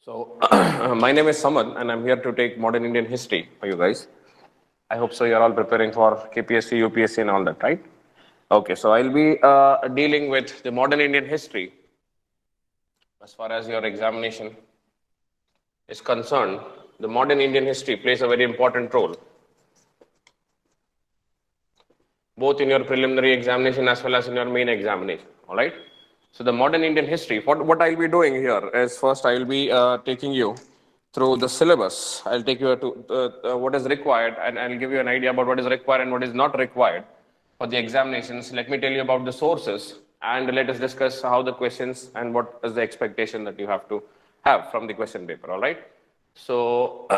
So, my name is Samad, and I'm here to take modern Indian history for you guys. I hope so. You're all preparing for KPSC, UPSC, and all that, right? Okay, so I'll be dealing with the modern Indian history as far as your examination is concerned. The modern Indian history plays a very important role, both in your preliminary examination as well as in your main examination. All right. So the modern Indian history. What I'll be doing here is first I will be taking you through the syllabus. I'll take you to what is required, and I'll give you an idea about what is required and what is not required for the examinations. Let me tell you about the sources, and let us discuss how the questions and what is the expectation that you have to have from the question paper. All right. So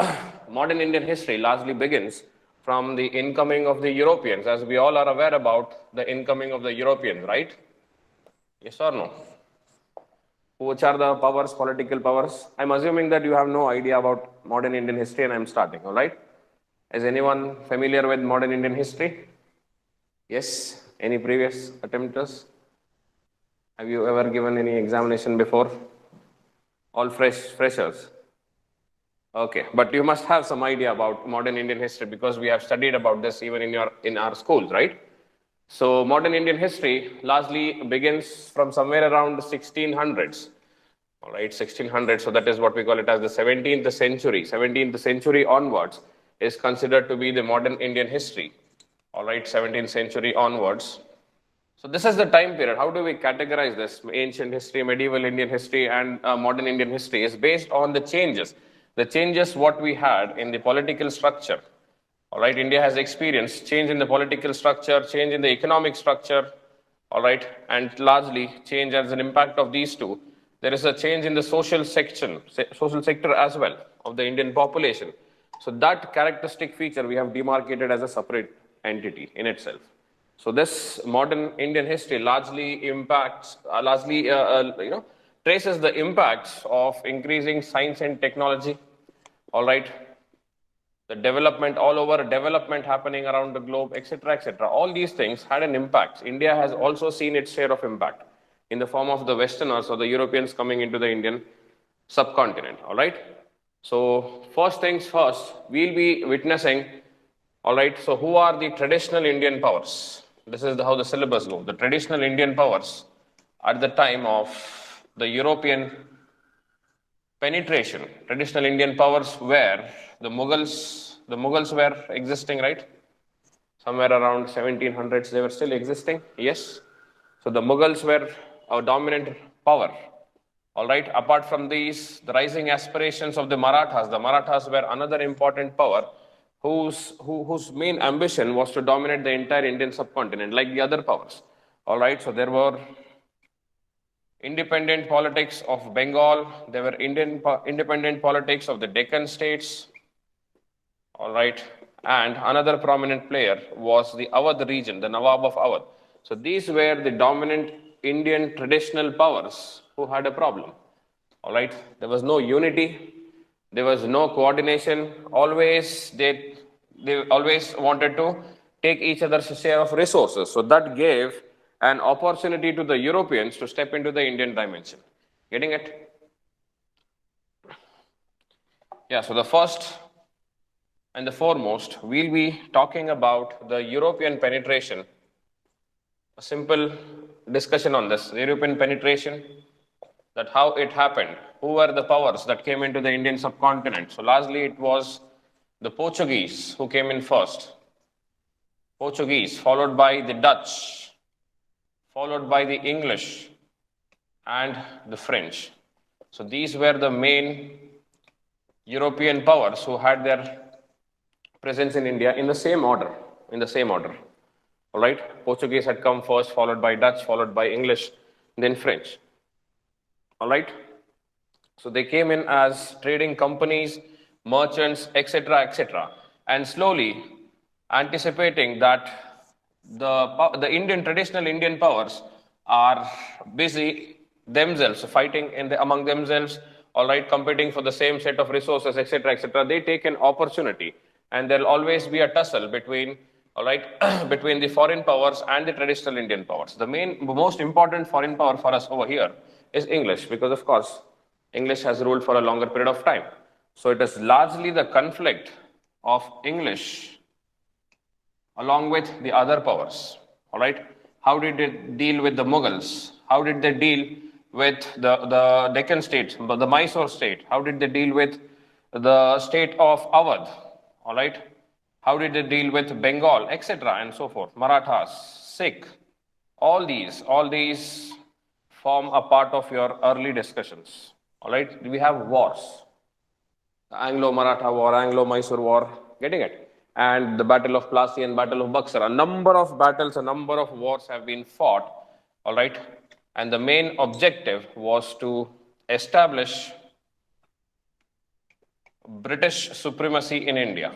modern Indian history largely begins from the incoming of the Europeans, as we all are aware about the incoming of the Europeans, right? Yes or no? Which are the powers, political powers? I'm assuming that you have no idea about modern Indian history and I'm starting, all right? Is anyone familiar with modern Indian history? Yes? Any previous attempters? Have you ever given any examination before? All freshers? Okay, but you must have some idea about modern Indian history because we have studied about this even in our schools, right? So modern Indian history largely begins from somewhere around 1600s. All right, 1600. So that is what we call it as the 17th century. 17th century onwards is considered to be the modern Indian history. All right, 17th century onwards. So this is the time period. How do we categorize this? Ancient history, medieval Indian history, and modern Indian history is based on the changes. The changes what we had in the political structure. All right, India has experienced change in the political structure, change in the economic structure. All right, and largely change as an impact of these two. There is a change in the social sector as well of the Indian population. So that characteristic feature we have demarcated as a separate entity in itself. So this modern Indian history largely impacts, traces the impacts of increasing science and technology. All right, the development all over, development happening around the globe, etc., etc. All these things had an impact. India has also seen its share of impact in the form of the Westerners or the Europeans coming into the Indian subcontinent. All right. So first things first, we'll be witnessing. All right. So who are the traditional Indian powers? This is how the syllabus goes. The traditional Indian powers at the time of the European penetration. Traditional Indian powers were the Mughals. The Mughals were existing, right? Somewhere around 1700s, they were still existing. Yes. So the Mughals were our dominant power. All right. Apart from these, the rising aspirations of the Marathas. The Marathas were another important power whose main ambition was to dominate the entire Indian subcontinent, like the other powers. All right. So there were independent politics of Bengal. There were independent politics of the Deccan states. All right. And another prominent player was the Awadh region, the Nawab of Awadh. So these were the dominant Indian traditional powers who had a problem. All right. There was no unity. There was no coordination. Always they always wanted to take each other's share of resources. So that gave an opportunity to the Europeans to step into the Indian dimension. Getting it? Yeah, so the first and the foremost, we'll be talking about the European penetration. A simple discussion on this. European penetration, that how it happened. Who were the powers that came into the Indian subcontinent? So largely it was the Portuguese who came in first. Portuguese, followed by the Dutch, followed by the English and the French. So these were the main European powers who had their presence in India in the same order. All right. Portuguese had come first, followed by Dutch, followed by English, then French. All right. So they came in as trading companies, merchants, etc., etc., and slowly anticipating that the traditional Indian powers are busy themselves, fighting among themselves, all right, competing for the same set of resources, etc., etc. They take an opportunity, and there'll always be a tussle between, all right, between the foreign powers and the traditional Indian powers. The most important foreign power for us over here is English, because of course English has ruled for a longer period of time. So it is largely the conflict of English along with the other powers. All right. How did it deal with the Mughals? How did they deal with the Deccan state, the Mysore state? How did they deal with the state of Awadh? All right. How did they deal with Bengal, etc., and so forth? Marathas, Sikh, all these form a part of your early discussions. All right. We have wars. The Anglo-Maratha War, Anglo-Mysore War, getting it? And the Battle of Plassey and Battle of Buxar. A number of battles, a number of wars have been fought, all right? And the main objective was to establish British supremacy in India.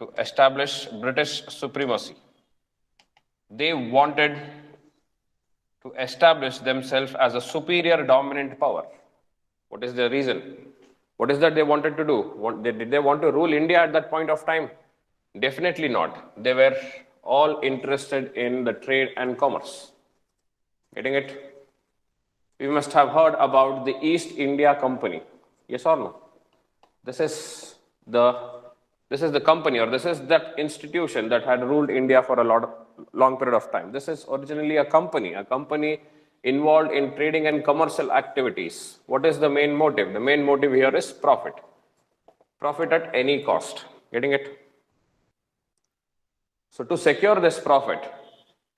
To establish British supremacy. They wanted to establish themselves as a superior dominant power. What is the reason? What is that they wanted to do? Did they want to rule India at that point of time? Definitely not. They were all interested in the trade and commerce. Getting it? We must have heard about the East India Company. Yes or no? This is the company, or this is that institution that had ruled India for a long period of time. This is originally a company involved in trading and commercial activities. What is the main motive? The main motive here is profit. Profit at any cost. Getting it? So to secure this profit,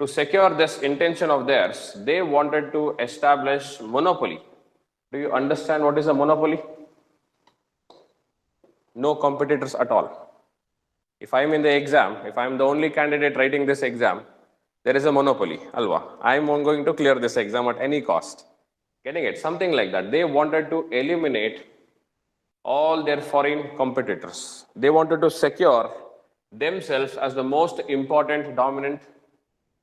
to secure this intention of theirs, they wanted to establish monopoly. Do you understand what is a monopoly? No competitors at all. If I am in the exam, if I am the only candidate writing this exam, there is a monopoly, alwa. I am going to clear this exam at any cost. Getting it? Something like that. They wanted to eliminate all their foreign competitors. They wanted to secure themselves as the most important dominant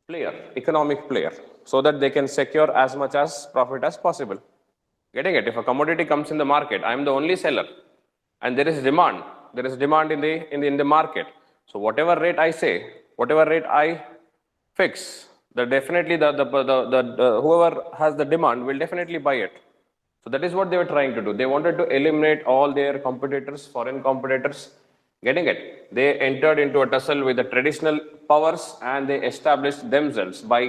player, economic player, so that they can secure as much as profit as possible. Getting it? If a commodity comes in the market, I am the only seller, and there is demand. There is demand in the market. So whatever rate I say, whatever rate I fix, definitely whoever has the demand will definitely buy it. So that is what they were trying to do. They wanted to eliminate all their competitors, foreign competitors. Getting it? They entered into a tussle with the traditional powers and they established themselves by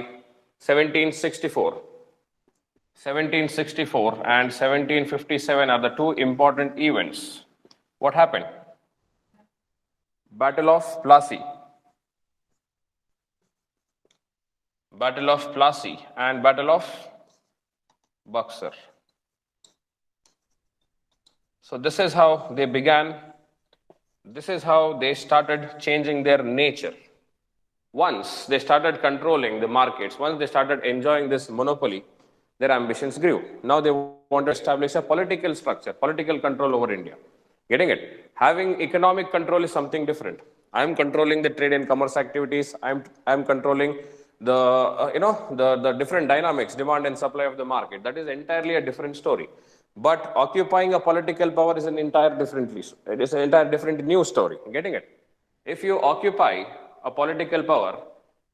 1764. 1764 and 1757 are the two important events. What happened? Battle of Plassey. Battle of Plassey and Battle of Buxar. So this is how they began. This is how they started changing their nature. Once they started controlling the markets, once they started enjoying this monopoly, their ambitions grew. Now they want to establish a political structure, political control over India. Getting it? Having economic control is something different. I am controlling the trade and commerce activities. I am controlling the different dynamics, demand and supply of the market. That is entirely a different story. But occupying a political power is an entire different new story. Getting it? If you occupy a political power,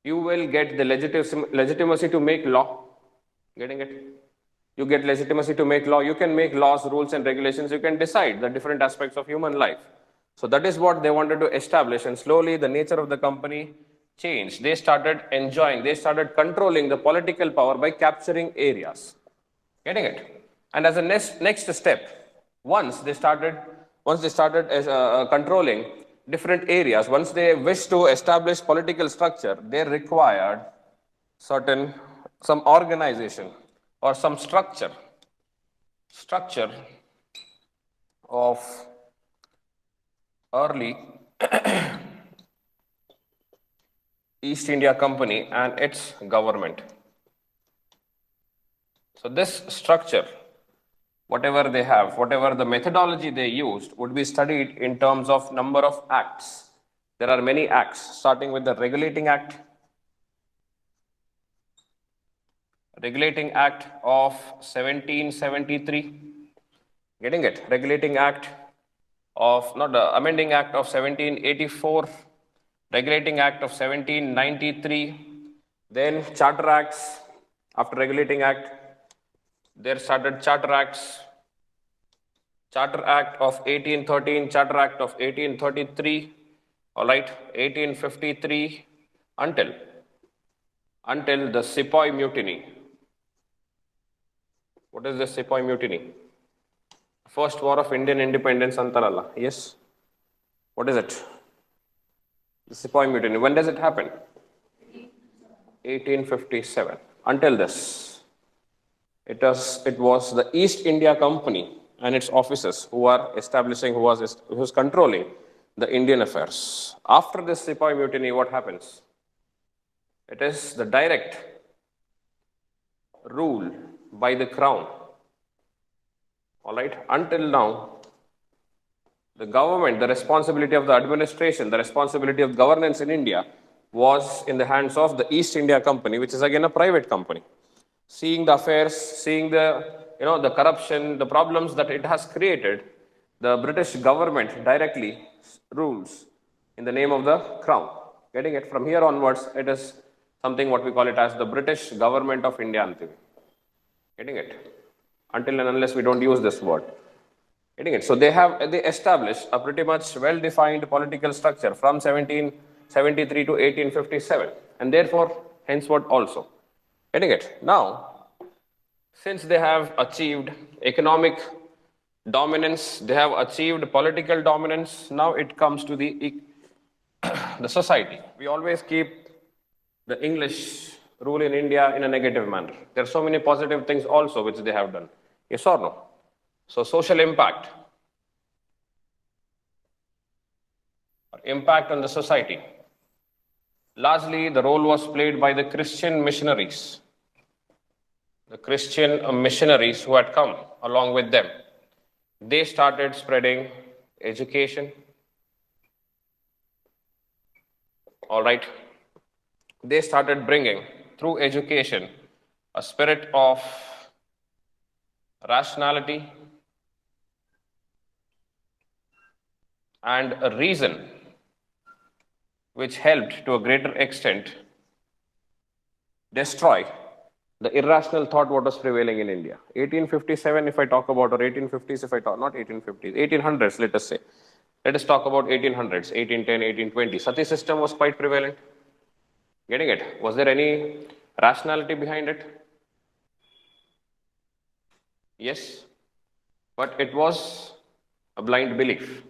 you will get the legitimacy to make law. Getting it? You get legitimacy to make law. You can make laws, rules, and regulations. You can decide the different aspects of human life. So that is what they wanted to establish. And slowly the nature of the company changed. They started controlling the political power by capturing areas. Getting it? And as a next step, once they started controlling different areas, once they wished to establish political structure, they required some organization or some structure of early East India Company and its government. So this structure, whatever they have, whatever the methodology they used, would be studied in terms of number of acts. There are many acts, starting with the Regulating Act. Regulating Act of 1773. Getting it? Regulating Act of, not the Amending Act of 1784. Regulating Act of 1793. Then Charter Acts after Regulating Act. There started Charter Acts, Charter Act of 1813, Charter Act of 1833, all right, 1853, until the Sepoy Mutiny. What is the Sepoy Mutiny? First War of Indian Independence, Antarala. Yes? What is it? The Sepoy Mutiny. When does it happen? 1857. Until this, it was the East India Company and its officers who was controlling the Indian affairs. After this Sepoy Mutiny, what happens? It is the direct rule by the crown. All right. Until now, the government, the responsibility of the administration, the responsibility of governance in India was in the hands of the East India Company, which is again a private company. Seeing the affairs, seeing the corruption, the problems that it has created, the British government directly rules in the name of the crown. Getting it? From here onwards, it is something what we call it as the British government of India. Getting it? Until and unless we don't use this word. Getting it? So they established a pretty much well-defined political structure from 1773 to 1857, and therefore henceforth also. Getting it? Now, since they have achieved economic dominance, they have achieved political dominance, now it comes to the society. We always keep the English rule in India in a negative manner. There are so many positive things also which they have done. Yes or no? So social impact on the society. Largely, the role was played by the Christian missionaries. The Christian missionaries who had come along with them. They started spreading education. All right. They started bringing, through education, a spirit of rationality and a reason which helped to a greater extent destroy the irrational thought what was prevailing in India. 1857 if I talk about, or 1850s if I talk, not 1850s, 1800s let us say. Let us talk about 1800s, 1810, 1820. Sati system was quite prevalent. Getting it? Was there any rationality behind it? Yes. But it was a blind belief.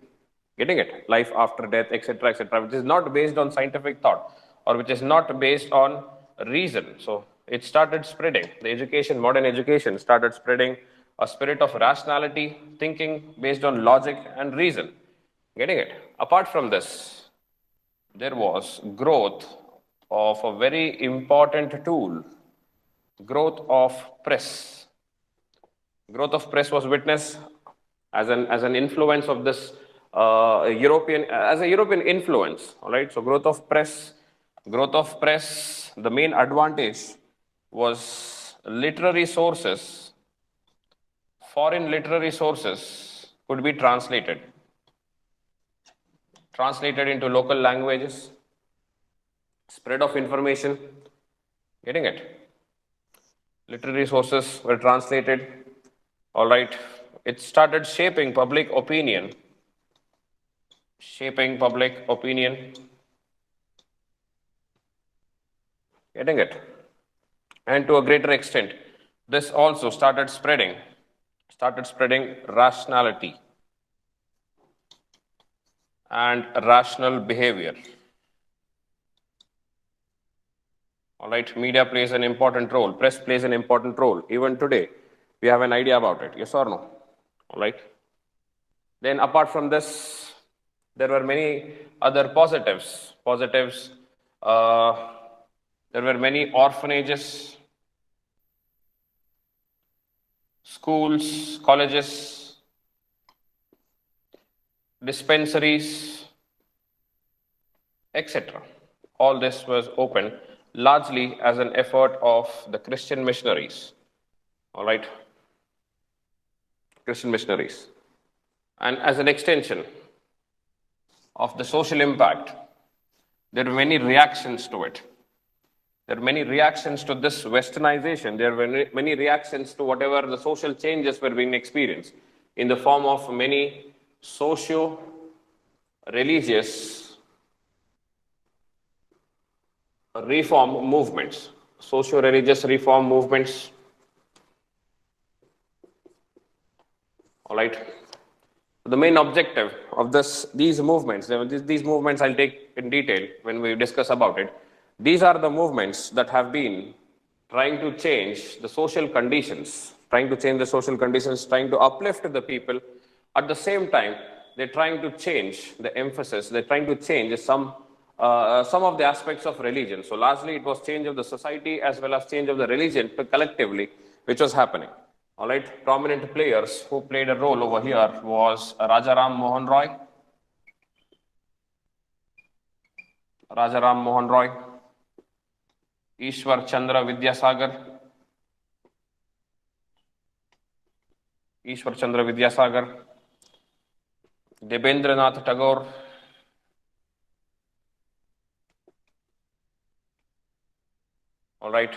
Getting it? Life after death, etc., which is not based on scientific thought or which is not based on reason. So it started spreading. The education, modern education, started spreading a spirit of rationality, thinking based on logic and reason. Getting it? Apart from this, there was growth of a very important tool, growth of press. Growth of press was witnessed as an influence of this European influence. All right. So growth of press. The main advantage was literary sources. Foreign literary sources could be translated into local languages. Spread of information. Getting it? Literary sources were translated. All right. It started shaping public opinion. Getting it? And to a greater extent, this also started spreading rationality and rational behavior. All right, media plays an important role. Press plays an important role. Even today, we have an idea about it. Yes or no? All right. Then apart from this, there were many other positives. There were many orphanages, schools, colleges, dispensaries, etc. All this was open largely as an effort of the Christian missionaries. All right. Christian missionaries. And as an extension of the social impact, there were many reactions to it. There are many reactions to this westernization. There were many reactions to whatever the social changes were being experienced in the form of many socio-religious reform movements. Socio-religious reform movements. All right. The main objective of these movements, these movements I'll take in detail when we discuss about it. These are the movements that have been trying to change the social conditions, trying to uplift the people. At the same time, they're trying to change the emphasis, they're trying to change some of the aspects of religion. So largely it was change of the society as well as change of the religion collectively, which was happening. All right, prominent players who played a role over here was Rajaram Mohan Roy, Ishwar Chandra Vidyasagar, Debendranath Tagore, all right,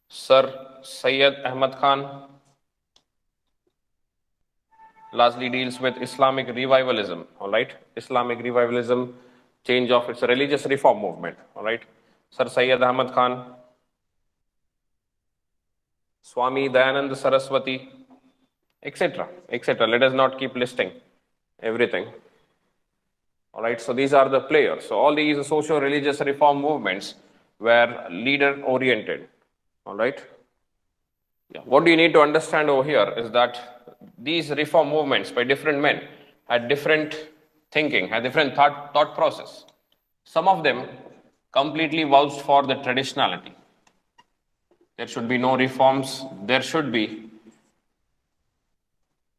Sir Syed Ahmad Khan, largely deals with Islamic revivalism, all right, Islamic revivalism, change of its religious reform movement, all right, Sir Syed Ahmad Khan, Swami Dayanand Saraswati, etc., etc. Let us not keep listing everything. All right, so these are the players. So all these socio-religious reform movements were leader-oriented. All right. Yeah. What you need to understand over here is that these reform movements by different men had different thinking, had different thought process. Some of them completely vouched for the traditionality. There should be no reforms. There should be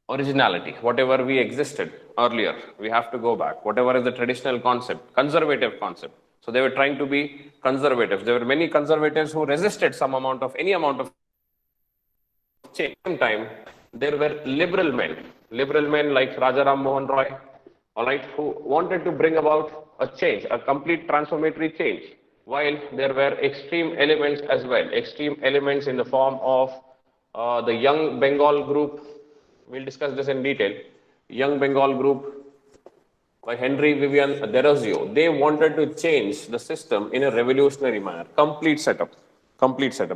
originality. Whatever we existed earlier, we have to go back. Whatever is the traditional concept, conservative concept. So they were trying to be conservative. There were many conservatives who resisted any amount of change. At the same time, there were liberal men like Rajaram Mohan Roy, all right, who wanted to bring about a change, a complete transformatory change. While there were extreme elements as well, extreme elements in the form of the Young Bengal group. We'll discuss this in detail. Young Bengal group by Henry Vivian Derozio. They wanted to change the system in a revolutionary manner. Complete setup.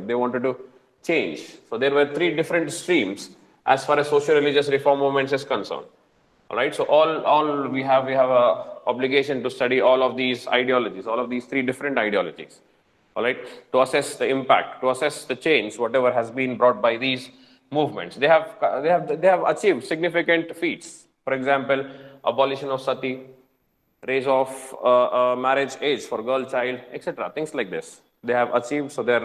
They wanted to change. So there were three different streams as far as socio-religious reform movements is concerned. All right. So all we have a obligation to study all of these ideologies, all of these three different ideologies. All right, to assess the impact, to assess the change, whatever has been brought by these movements. They have achieved significant feats. For example, abolition of sati, raise of marriage age for girl child, etc. Things like this. They have achieved, so their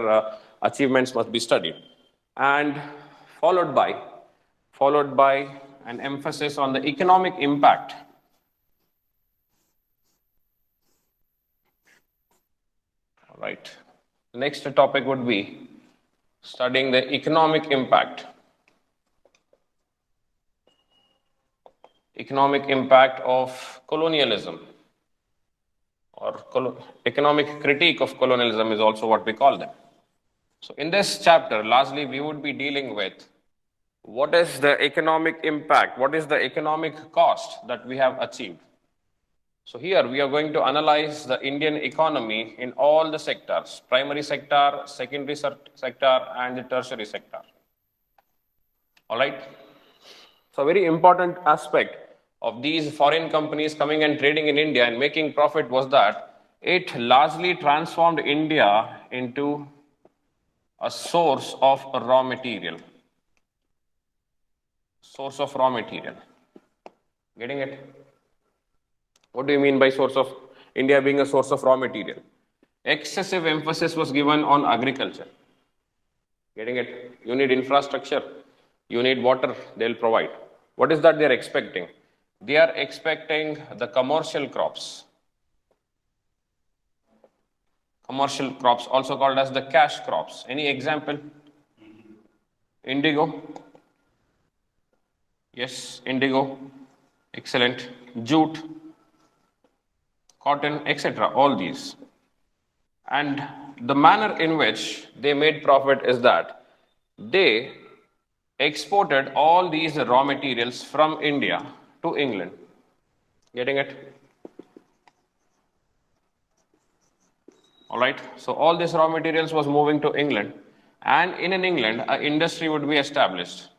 achievements must be studied, and followed by an emphasis on the economic impact. All right. The next topic would be studying the economic impact. Economic impact of colonialism, or economic critique of colonialism is also what we call them. So in this chapter, largely we would be dealing with what is the economic impact, what is the economic cost that we have achieved. So here we are going to analyze the Indian economy in all the sectors, primary sector, secondary sector, and the tertiary sector. All right. So a very important aspect of these foreign companies coming and trading in India and making profit was that it largely transformed India into a source of raw material. Source of raw material. Getting it? What do you mean by source of India being a source of raw material? Excessive emphasis was given on agriculture. Getting it? You need infrastructure, you need water, they'll provide. What is that they're expecting? They are expecting the commercial crops. Commercial crops, also called as the cash crops. Any example? Indigo. Yes, indigo. Excellent. Jute. cotton, etc. All these. And the manner in which they made profit is that they exported all these raw materials from India to England. Getting it? All right. So all these raw materials was moving to England, and in England, an industry would be established,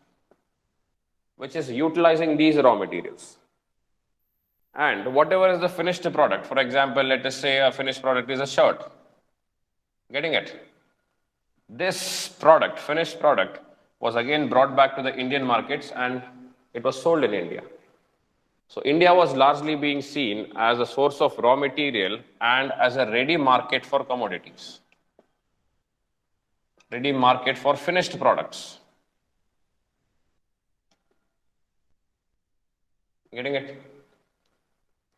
which is utilizing these raw materials. And whatever is the finished product, for example, let us say a finished product is a shirt. Getting it? This product, finished product, was again brought back to the Indian markets and it was sold in India. So India was largely being seen as a source of raw material and as a ready market for commodities. Ready market for finished products. Getting it?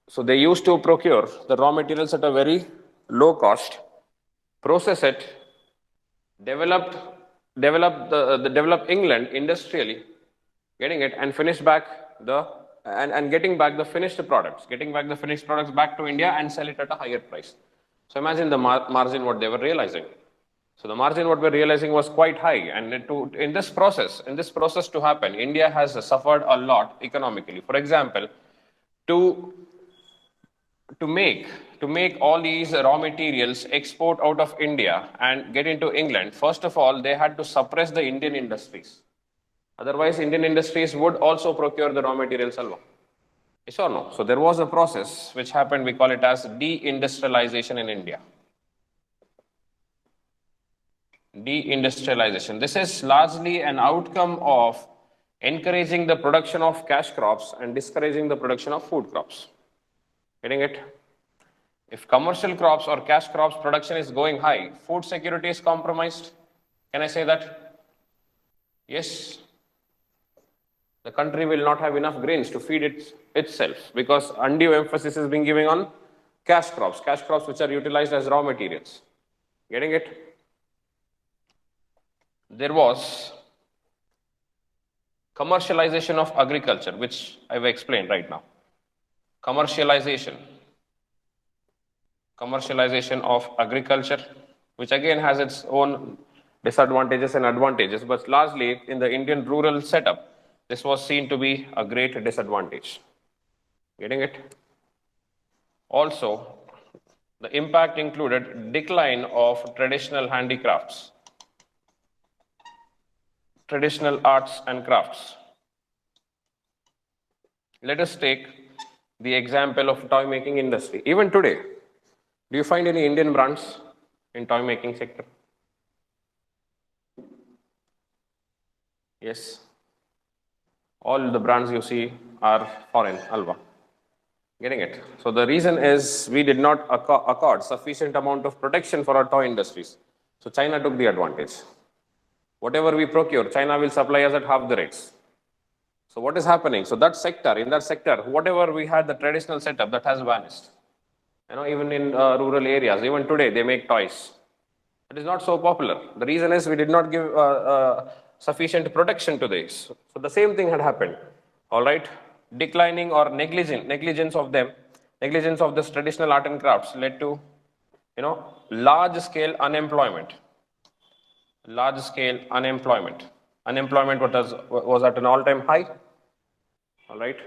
So they used to procure the raw materials at a very low cost, process it, develop England industrially, getting it, and finish back and getting back the finished products, back to India and sell it at a higher price. So imagine the margin what they were realizing. So the margin what we're realizing was quite high, and in this process to happen, India has suffered a lot economically. For example, to make all these raw materials export out of India and get into England, first of all, they had to suppress the Indian industries. Otherwise, Indian industries would also procure the raw materials alone. Yes or no? So there was a process which happened, we call it as deindustrialization in India. Deindustrialization. This is largely an outcome of encouraging the production of cash crops and discouraging the production of food crops. Getting it? If commercial crops or cash crops production is going high, food security is compromised. Can I say that? Yes. The country will not have enough grains to feed itself because undue emphasis is being given on cash crops which are utilized as raw materials. Getting it? There was commercialization of agriculture, which I've explained right now. Commercialization of agriculture, which again has its own disadvantages and advantages, but largely in the Indian rural setup, this was seen to be a great disadvantage. Getting it? Also, the impact included decline of traditional handicrafts, traditional arts and crafts. Let us take the example of toy making industry. Even today, do you find any Indian brands in toy making sector? Yes. All the brands you see are foreign, Alva. Getting it? So the reason is we did not accord sufficient amount of protection for our toy industries. So China took the advantage. Whatever we procure, China will supply us at half the rates. So what is happening? So in that sector, whatever we had, the traditional setup, that has vanished. Even in rural areas, even today, they make toys. It is not so popular. The reason is we did not give sufficient protection to this. So the same thing had happened. All right, declining or negligence of this traditional art and crafts led to, large scale unemployment. Unemployment was at an all-time high. All right.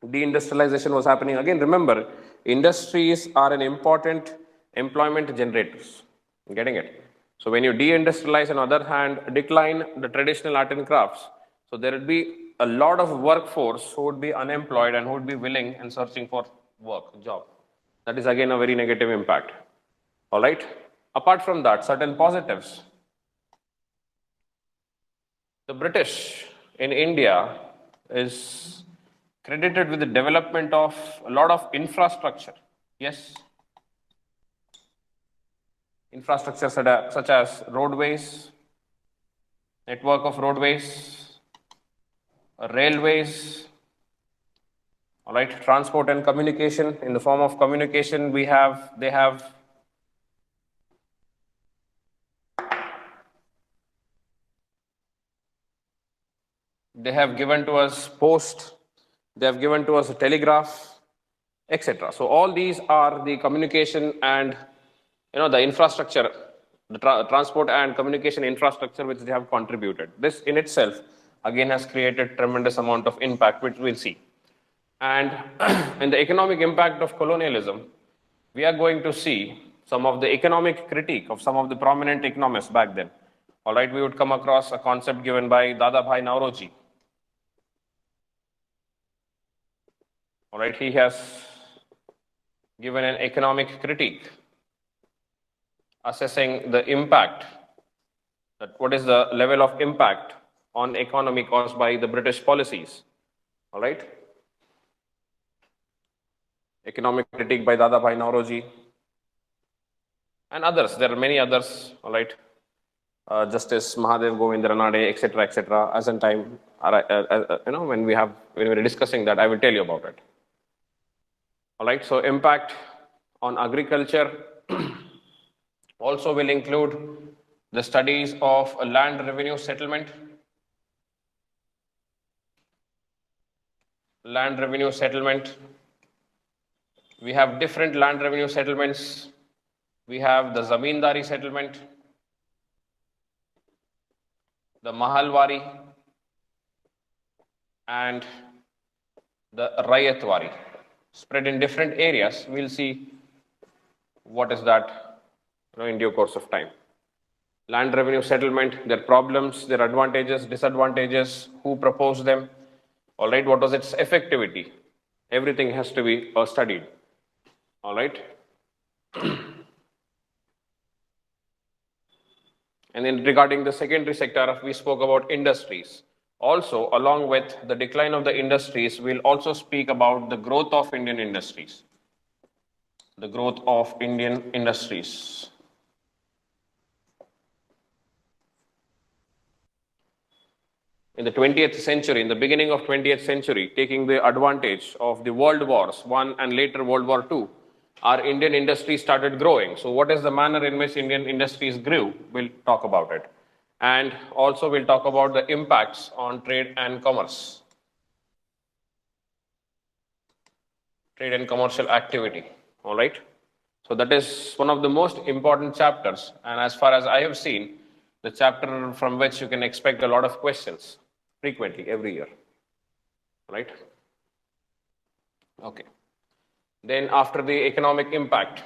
Deindustrialization was happening. Again, remember, industries are an important employment generators. Getting it? So when you deindustrialize, on the other hand, decline the traditional art and crafts, so there would be a lot of workforce who would be unemployed and who would be willing and searching for job. That is again a very negative impact. All right. Apart from that, certain positives. The British in India is credited with the development of a lot of infrastructure. Yes. Infrastructure such as roadways, network of roadways, railways, all right, transport and communication. In the form of communication, they have given to us post, they have given to us a telegraph, etc. So all these are the communication and the infrastructure, the transport and communication infrastructure which they have contributed. This in itself again has created tremendous amount of impact, which we'll see. And in the economic impact of colonialism, we are going to see some of the economic critique of some of the prominent economists back then. All right, we would come across a concept given by Dadabhai Nauroji. All right, he has given an economic critique assessing the impact, that what is the level of impact on economy caused by the British policies. All right. Economic critique by Dadabhai Nauroji and others. There are many others. All right. Justice Mahadev Govind Ranade, etc., etc. As in time, when we're discussing that, I will tell you about it. All right. So impact on agriculture also will include the studies of land revenue settlement. Land revenue settlement. We have different land revenue settlements. We have the Zamindari settlement, the Mahalwari, and the Rayatwari. Spread in different areas. We'll see what is that in due course of time. Land revenue settlement, their problems, their advantages, disadvantages, who proposed them. All right, what was its effectivity? Everything has to be studied. All right. And then regarding the secondary sector, we spoke about industries. Also, along with the decline of the industries, we'll also speak about the growth of Indian industries. The growth of Indian industries. In the 20th century, in the beginning of 20th century, taking the advantage of the World Wars, one and later World War II, our Indian industry started growing. So what is the manner in which Indian industries grew? We'll talk about it. And also we'll talk about the impacts on trade and commerce. Trade and commercial activity, all right? So that is one of the most important chapters. And as far as I have seen, the chapter from which you can expect a lot of questions frequently every year, right? Okay. Then after the economic impact,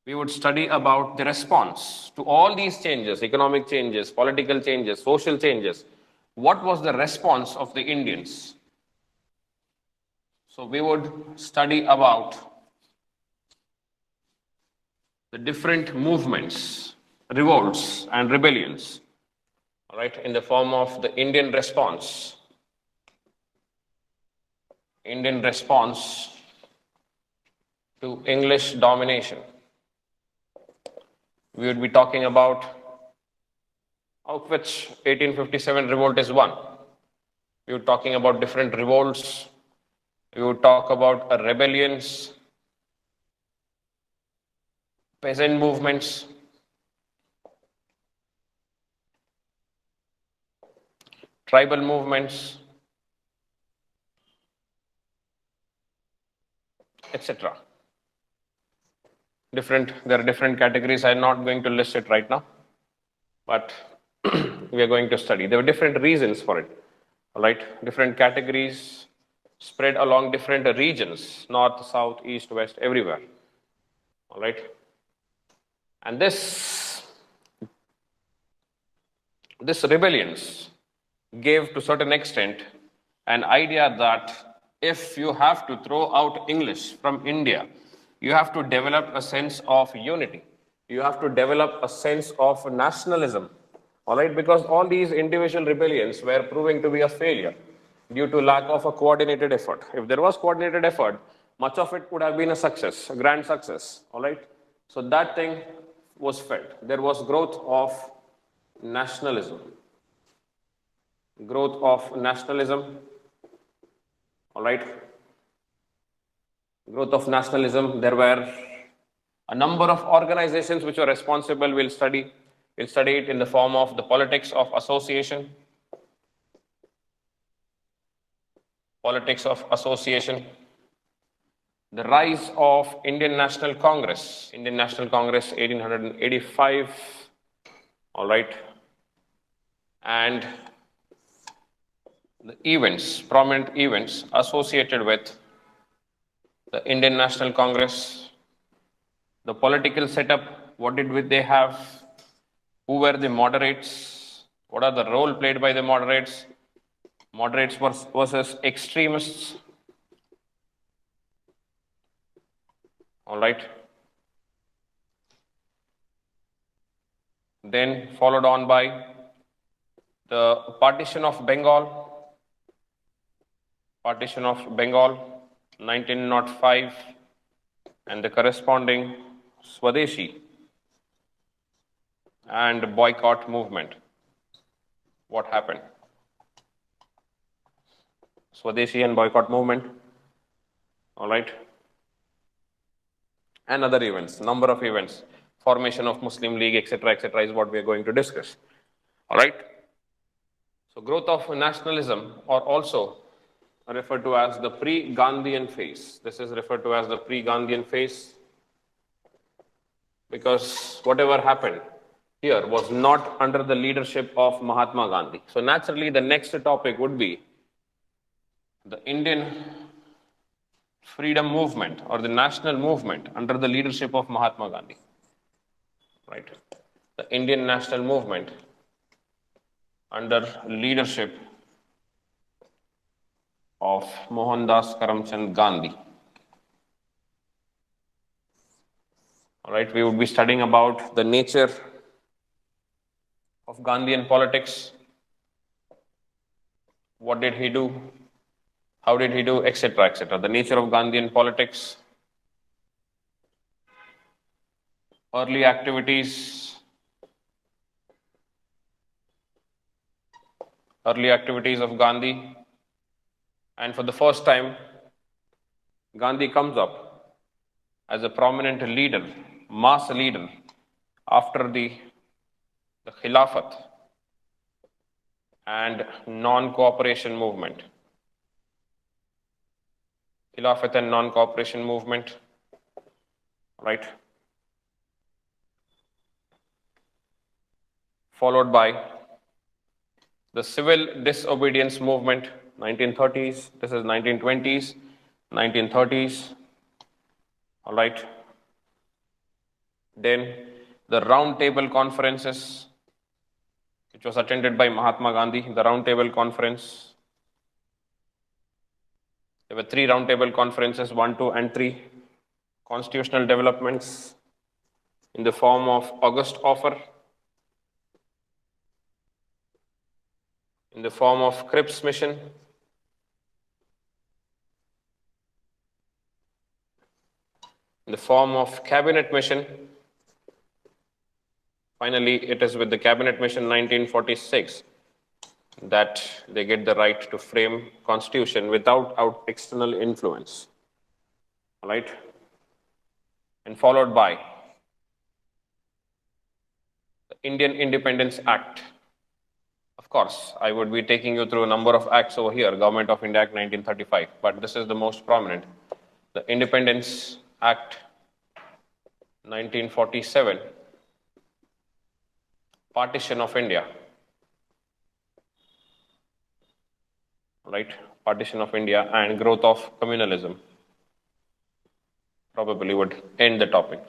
we would study about the response to all these changes, economic changes, political changes, social changes. What was the response of the Indians? So we would study about the different movements, revolts and rebellions, all right, in the form of the Indian response. Indian response to English domination. We would be talking about of which 1857 revolt is one. We would talking about different revolts. We would talk about rebellions, peasant movements, tribal movements, etc. There are different categories. I'm not going to list it right now, but we are going to study. There were different reasons for it, all right? Different categories spread along different regions, north, south, east, west, everywhere, all right? And this rebellions gave to certain extent an idea that if you have to throw out English from India, you have to develop a sense of unity. You have to develop a sense of nationalism, all right? Because all these individual rebellions were proving to be a failure due to lack of a coordinated effort. If there was coordinated effort, much of it would have been a success, a grand success, all right? So that thing was felt. There was growth of nationalism. Growth of nationalism, all right? Growth of nationalism. There were a number of organizations which were responsible. We'll study it in the form of the politics of association. politics of association, the rise of Indian National Congress, 1885, all right, and the events, prominent events associated with the Indian National Congress, the political setup, what did they have, who were the moderates, what are the role played by the moderates versus extremists, all right. Then followed on by the partition of Bengal, 1905, and the corresponding Swadeshi and boycott movement. What happened? Swadeshi and boycott movement, all right. And other events, number of events, formation of Muslim League, etc., is what we are going to discuss, all right. So growth of nationalism, or also referred to as the pre-Gandhian phase. This is referred to as the pre-Gandhian phase because whatever happened here was not under the leadership of Mahatma Gandhi. So naturally, the next topic would be the Indian freedom movement or the national movement under the leadership of Mahatma Gandhi, right? The Indian national movement under leadership of Mohandas Karamchand Gandhi. All right, we would be studying about the nature of Gandhian politics. What did he do? How did he do, etc., The nature of Gandhian politics, early activities of Gandhi, and for the first time, Gandhi comes up as a prominent leader, mass leader, after the Khilafat and non-cooperation movement. Khilafat and non-cooperation movement, right? Followed by the civil disobedience movement, 1930s. This is 1920s, 1930s. All right. Then the round table conferences, which was attended by Mahatma Gandhi, the round table conference. There were 3 round table conferences, 1, 2, and 3. Constitutional developments in the form of August Offer, in the form of Cripps Mission, in the form of Cabinet Mission. Finally, it is with the Cabinet Mission 1946 that they get the right to frame constitution without external influence. All right? And followed by the Indian Independence Act. Of course, I would be taking you through a number of acts over here, Government of India Act 1935, but this is the most prominent. The Independence Act 1947, Partition of India, right? Partition of India and growth of communalism probably would end the topic.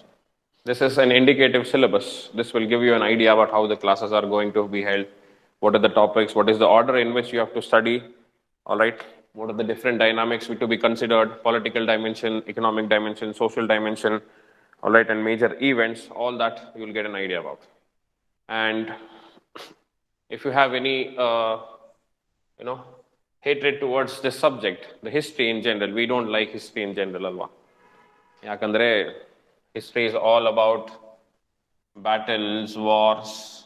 This is an indicative syllabus. This will give you an idea about how the classes are going to be held, what are the topics, what is the order in which you have to study, all right? What are the different dynamics to be considered, political dimension, economic dimension, social dimension, all right, and major events, all that you will get an idea about. And if you have any, hatred towards this subject, the history in general, we don't like history in general, alva. Yakandre, history is all about battles, wars,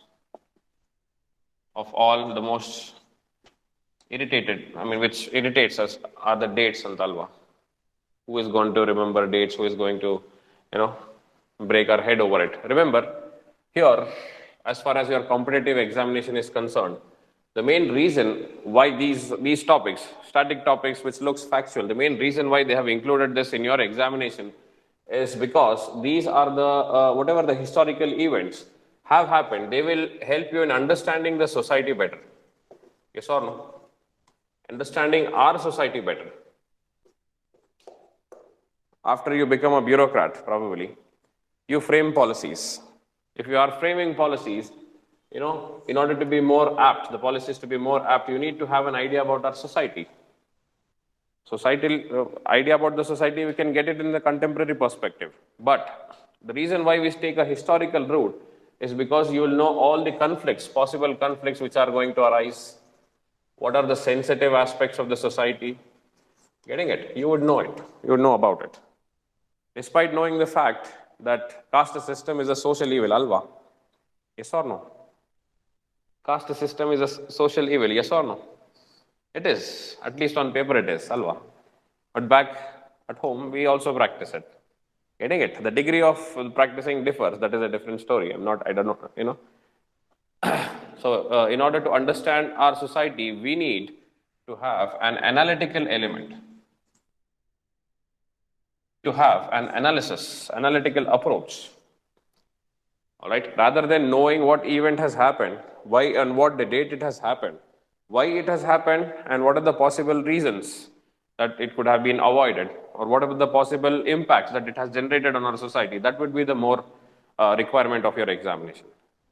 of all the most irritated, which irritates us are the dates and alva. Who is going to remember dates? Who is going to, break our head over it? Remember, here, as far as your competitive examination is concerned, The main reason why these topics, static topics, which looks factual, the main reason why they have included this in your examination is because these are the whatever the historical events have happened. They will help you in understanding the society better. Yes or no? Understanding our society better. After you become a bureaucrat, probably, you frame policies. If you are framing policies, in order to be more apt, the policies to be more apt, you need to have an idea about our society. Societal idea about the society, we can get it in the contemporary perspective. But the reason why we take a historical route is because you will know all the conflicts, possible conflicts which are going to arise. What are the sensitive aspects of the society? Getting it? You would know it. You would know about it. Despite knowing the fact that caste system is a social evil, alva? Yes or no? Caste system is a social evil, yes or no? It is. At least on paper it is, alva. But back at home, we also practice it. Getting it? The degree of practicing differs. That is a different story. I don't know, So, in order to understand our society, we need to have an analytical element, to have an analytical approach. All right, rather than knowing what event has happened, why and what the date it has happened, why it has happened, and what are the possible reasons that it could have been avoided, or what are the possible impacts that it has generated on our society. That would be the more requirement of your examination.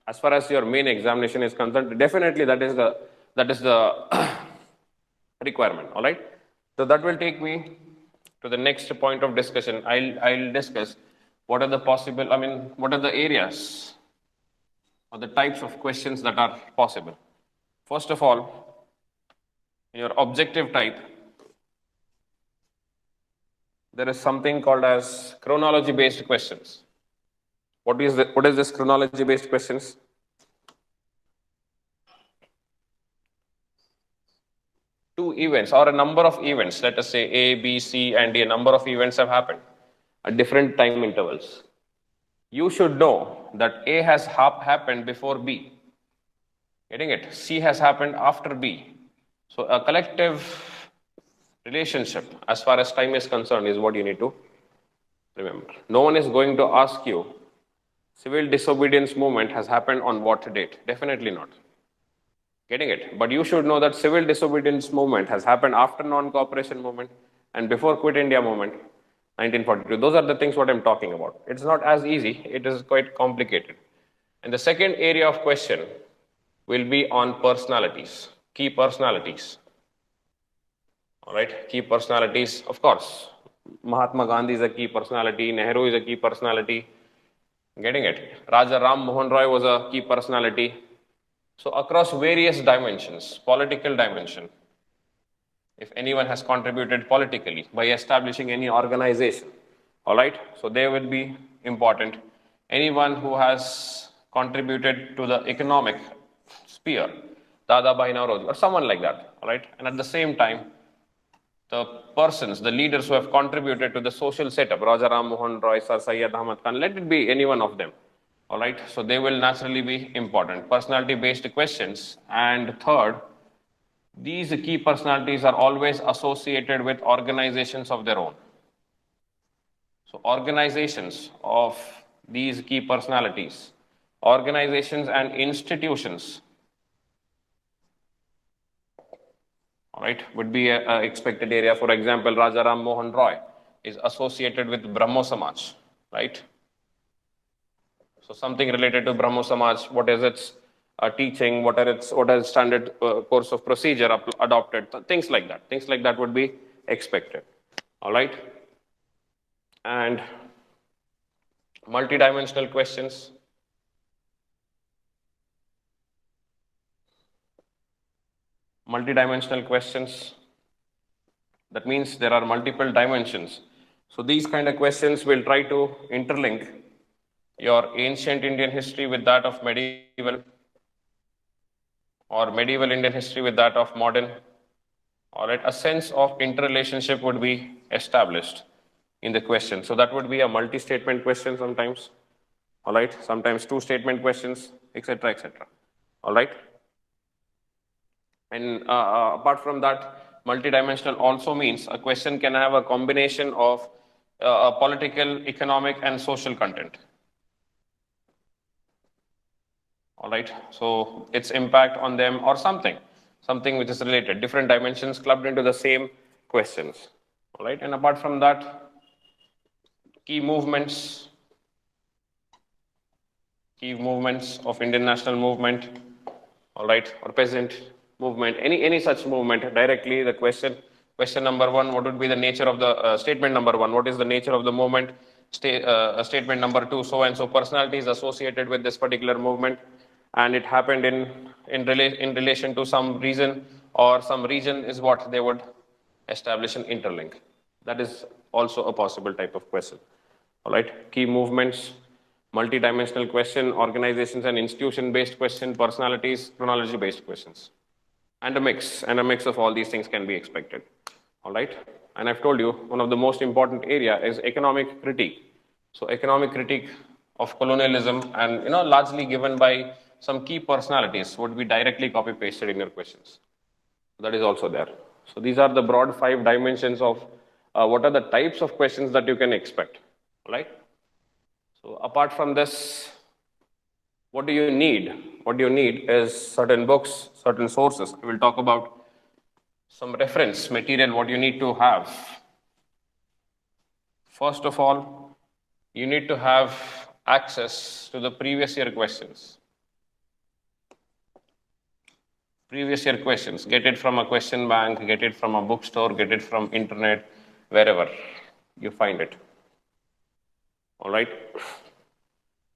As far as your main examination is concerned, definitely that is the requirement. All right. So that will take me to the next point of discussion. I'll discuss what are the possible, what are the areas or the types of questions that are possible. First of all, in your objective type, there is something called as chronology-based questions. What is this chronology-based questions? Two events or a number of events, let us say A, B, C, and D, a number of events have happened at different time intervals. You should know that A has happened before B. Getting it? C has happened after B. So a collective relationship as far as time is concerned is what you need to remember. No one is going to ask you, civil disobedience movement has happened on what date? Definitely not. Getting it? But you should know that civil disobedience movement has happened after non-cooperation movement and before Quit India movement, 1942. Those are the things what I'm talking about. It's not as easy. It is quite complicated. And the second area of question will be on personalities, key personalities. All right, key personalities, of course. Mahatma Gandhi is a key personality. Nehru is a key personality. Getting it? Raja Ram Mohan Roy was a key personality. So across various dimensions, political dimension, if anyone has contributed politically by establishing any organization, all right, so they will be important. Anyone who has contributed to the economic sphere, Dadabhai Naoroji, or someone like that, all right, and at the same time, the persons, the leaders who have contributed to the social setup, Raja Ram Mohan Roy, Sir Syed Ahmad Khan, let it be any one of them. All right, so they will naturally be important. Personality-based questions. And third, these key personalities are always associated with organizations of their own. So organizations of these key personalities, organizations and institutions, all right, would be an expected area. For example, Raja Ram Mohan Roy is associated with Brahmo Samaj, right? So something related to Brahmo Samaj, what is its teaching, what are its standard course of procedure adopted, things like that. Things like that would be expected. All right. And multidimensional questions. Multidimensional questions. That means there are multiple dimensions. So these kind of questions will try to interlink your ancient Indian history with that of medieval, or medieval Indian history with that of modern. All right, a sense of interrelationship would be established in the question. So that would be a multi-statement question sometimes. All right, sometimes two-statement questions, etc., etc. All right. And apart from that, multidimensional also means a question can have a combination of political, economic, and social content. All right. So its impact on them or something which is related, different dimensions clubbed into the same questions. All right. And apart from that, key movements of Indian national movement, all right, or peasant movement, any such movement, directly the question number one, what would be the nature of the statement number one, what is the nature of the movement, statement number two, so and so personalities associated with this particular movement, and it happened in relation to some reason, or some region is what they would establish an interlink. That is also a possible type of question. All right, key movements, multi-dimensional question, organizations and institution-based question, personalities, chronology-based questions. And a mix of all these things can be expected. All right, and I've told you one of the most important area is economic critique. So economic critique of colonialism, and largely given by some key personalities, would be directly copy pasted in your questions. That is also there. So these are the broad 5 dimensions of what are the types of questions that you can expect. Right? So apart from this, what do you need? What do you need is certain books, certain sources. We will talk about some reference material, what you need to have. First of all, you need to have access to the previous year questions. Previous year questions, get it from a question bank, get it from a bookstore, get it from internet, wherever you find it. All right.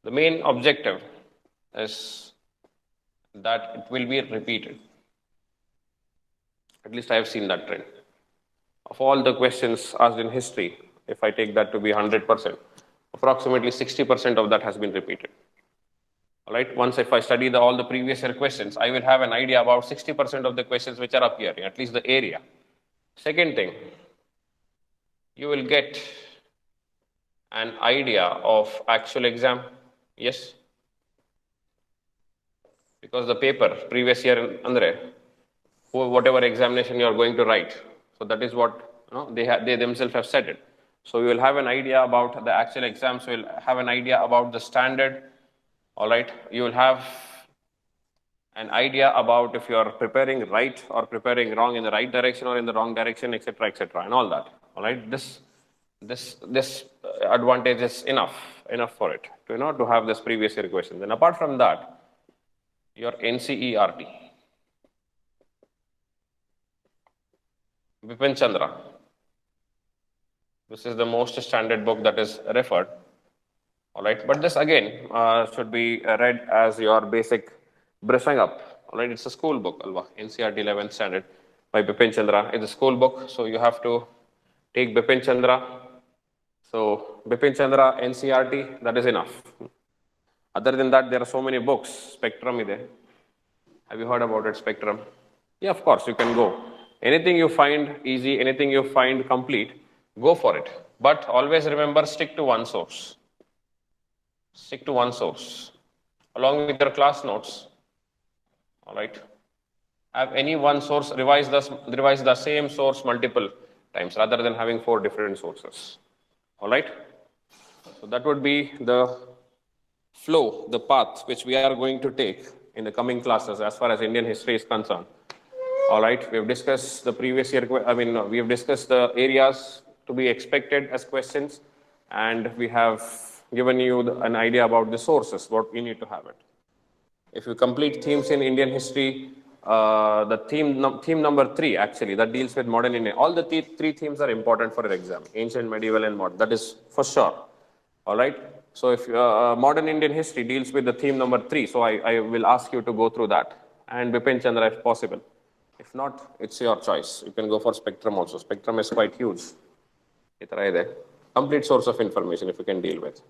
The main objective is that it will be repeated. At least I have seen that trend. Of all the questions asked in history, if I take that to be 100%, approximately 60% of that has been repeated. All right. Once if I study all the previous year questions, I will have an idea about 60% of the questions which are appearing, at least the area. Second thing, you will get an idea of actual exam. Yes, because the paper previous year andre, whatever examination you are going to write, so that is what they themselves have said it. So you will have an idea about the actual exam. So you'll have an idea about the standard. All right, you will have an idea about if you are preparing right or preparing wrong, in the right direction or in the wrong direction, etc., and all that. All right, this advantage is enough for it to have this previous year question. Then apart from that, your NCERT, Bipin Chandra, this is the most standard book that is referred. All right, but this again should be read as your basic brushing up. All right, it's a school book, Alva, NCERT 11th standard by Bipin Chandra. It's a school book, so you have to take Bipin Chandra. So Bipin Chandra, NCERT, that is enough. Other than that, there are so many books. Spectrum ide. Have you heard about it, Spectrum? Yeah, of course, you can go. Anything you find easy, anything you find complete, go for it. But always remember, stick to one source. Stick to one source. Along with your class notes, all right? Have any one source, revise the same source multiple times rather than having 4 different sources. All right? So that would be the flow, the path which we are going to take in the coming classes as far as Indian history is concerned. All right, we have discussed the previous year, we have discussed the areas to be expected as questions, and we have given you an idea about the sources, what we need to have it. If you complete themes in Indian history, the theme number 3 actually, that deals with modern India. All the 3 themes are important for your exam, ancient, medieval, and modern. That is for sure. All right. So if modern Indian history deals with the theme number 3, so I will ask you to go through that, and Bipin Chandra if possible. If not, it's your choice. You can go for Spectrum also. Spectrum is quite huge. Complete source of information if you can deal with.